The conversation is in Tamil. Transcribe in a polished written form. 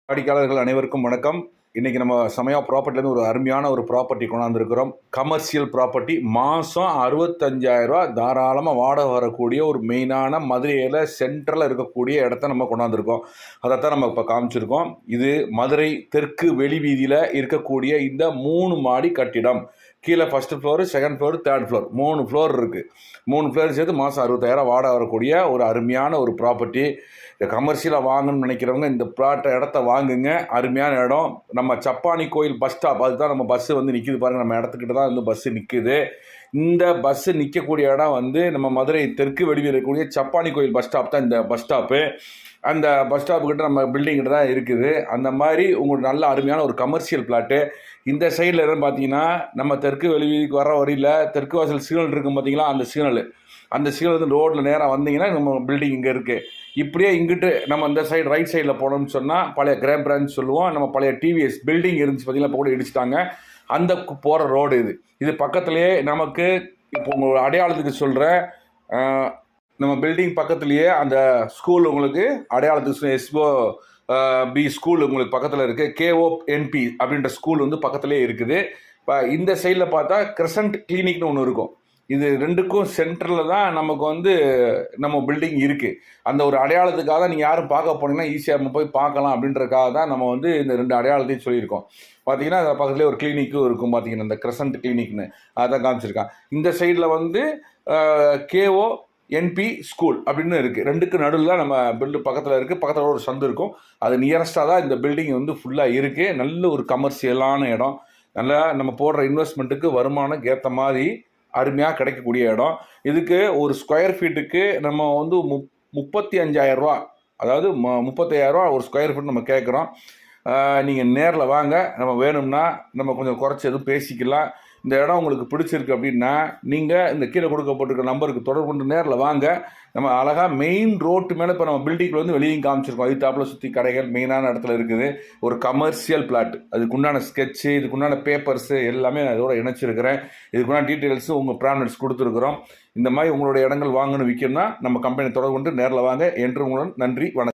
வாடிக்கையாளர்கள் அனைவருக்கும் வணக்கம். இன்றைக்கி நம்ம சமயா ப்ராப்பர்ட்டிலேருந்து ஒரு அருமையான ஒரு ப்ராப்பர்ட்டி கொண்டாந்துருக்கிறோம். கமர்ஷியல் ப்ராப்பர்ட்டி, மாதம் 65,000 தாராளமாக வாடகை வரக்கூடிய ஒரு மெயினான மதுரையில் சென்ட்ரலில் இருக்கக்கூடிய இடத்த நம்ம கொண்டாந்துருக்கோம். அதைத்தான் நம்ம இப்போ காமிச்சிருக்கோம். இது மதுரை தெற்கு வெளி வீதியில் இருக்கக்கூடிய இந்த 3 மாடி கட்டிடம். கீழே first floor, second floor, third floor, 3 floor இருக்குது. 3 ஃப்ளோர் சேர்த்து மாதம் 60,000 வாடகை வரக்கூடிய ஒரு அருமையான ஒரு ப்ராப்பர்ட்டி. இந்த கமர்ஷியலாக வாங்கணும்னு நினைக்கிறவங்க இந்த இடத்த வாங்குங்க. அருமையான இடம். நம்ம சப்பானி கோயில் பஸ் ஸ்டாப், அதுதான் நம்ம பஸ்ஸு வந்து நிற்கிது பாருங்கள். நம்ம இடத்துக்கிட்ட தான் வந்து பஸ்ஸு நிற்குது. இந்த பஸ்ஸு நிற்கக்கூடிய இடம் வந்து நம்ம மதுரை தெற்கு வெளியில் இருக்கக்கூடிய சப்பானி கோயில் பஸ் ஸ்டாப் தான் இந்த பஸ் ஸ்டாப்பு. அந்த பஸ் ஸ்டாப்புக்கிட்ட நம்ம பில்டிங்கிட்ட தான் இருக்குது. அந்த மாதிரி உங்களுக்கு நல்ல அருமையான ஒரு கமர்ஷியல் பிளாட்டு. இந்த சைடில் என்னன்னு பார்த்தீங்கன்னா, நம்ம தெற்கு வெளிக்கு வர வரையில் தெற்கு வாசல் சிக்னல் இருக்கும் பார்த்தீங்களா, அந்த சிக்னல் வந்து ரோட்டில் நேராக வந்தீங்கன்னா நம்ம பில்டிங் இங்கே இருக்குது. இப்படியே இங்கிட்டு நம்ம இந்த சைடு ரைட் சைடில் போனோம்னு சொன்னால் பழைய கிராம் பிரான்ச் சொல்லுவோம். நம்ம பழைய டிவிஎஸ் பில்டிங் இருந்துச்சு பார்த்தீங்களா, இப்போ கூட இடிச்சிட்டாங்க. அந்த போகிற ரோடு இது பக்கத்துலேயே நமக்கு இப்போ உங்கள் அடையாளத்துக்கு சொல்கிறேன். நம்ம பில்டிங் பக்கத்துலேயே அந்த ஸ்கூல் உங்களுக்கு அடையாளத்துக்கு எஸ்ஓ பி ஸ்கூல் உங்களுக்கு பக்கத்தில் இருக்குது. KONP அப்படின்ற ஸ்கூல் வந்து பக்கத்துலேயே இருக்குது. இப்போ இந்த சைடில் பார்த்தா கிரசன்ட் கிளினிக்னு ஒன்று இருக்கும். இது ரெண்டுக்கும் சென்டரில் தான் நமக்கு வந்து நம்ம பில்டிங் இருக்குது. அந்த ஒரு அடையாளத்துக்காக நீங்கள் யாரும் பார்க்க போனீங்கன்னா ஈஸியாக நம்ம போய் பார்க்கலாம் அப்படின்றதுக்காக தான் நம்ம வந்து இந்த 2 அடையாளத்தையும் சொல்லியிருக்கோம். பார்த்தீங்கன்னா அது பக்கத்துலேயே ஒரு கிளினிக்கும் இருக்கும். பார்த்தீங்கன்னா இந்த கிரசன்ட் கிளினிக்னு அதான் காமிச்சிருக்கான். இந்த சைடில் வந்து KONP ஸ்கூல் அப்படின்னு இருக்குது. ரெண்டுக்கு நடுவில் நம்ம பக்கத்தில் இருக்குது. பக்கத்தில் ஒரு சந்து இருக்கும். அது நியரஸ்ட்டாக தான் இந்த பில்டிங் வந்து ஃபுல்லாக இருக்குது. நல்ல ஒரு கமர்ஷியலான இடம். நல்லா நம்ம போடுற இன்வெஸ்ட்மெண்ட்டுக்கு வருமானம் ஏற்ற மாதிரி அருமையாக கிடைக்கக்கூடிய இடம். இதுக்கு ஒரு ஸ்கொயர் ஃபீட்டுக்கு நம்ம வந்து 35,000 ரூபா, அதாவது 35,000 ரூபா ஒரு ஸ்கொயர் ஃபீட் நம்ம கேட்குறோம். நீங்கள் நேரில் வாங்க. நம்ம வேணும்னா நம்ம கொஞ்சம் குறைச்சி எதுவும் பேசிக்கலாம். இந்த இடம் உங்களுக்கு பிடிச்சிருக்கு அப்படின்னா நீங்கள் இந்த கீழே கொடுக்கப்பட்டிருக்க நம்பருக்கு தொடர்பு கொண்டு நேரில் வாங்க. நம்ம அழகாக மெயின் ரோட்டு மேலே இப்போ நம்ம பில்டிங்கில் வந்து வெளியும் காமிச்சிருக்கோம். அதுத்தாப்பில் சுற்றி கடைகள் மெயினான இடத்துல இருக்குது. ஒரு கமர்ஷியல் பிளாட். அதுக்குண்டான ஸ்கெட்சு, இதுக்குண்டான பேப்பர்ஸு எல்லாமே நான் இதோட இணைச்சிருக்கிறேன். இதுக்குண்டான டீட்டெயில்ஸு உங்கள் ப்ராம்லெட்ஸ் கொடுத்துருக்குறோம். இந்த மாதிரி உங்களுடைய இடங்கள் வாங்கணும் விற்கணும்னா நம்ம கம்பெனி தொடர்பு கொண்டு நேரில் வாங்க. என்று உங்களுடன் நன்றி, வணக்கம்.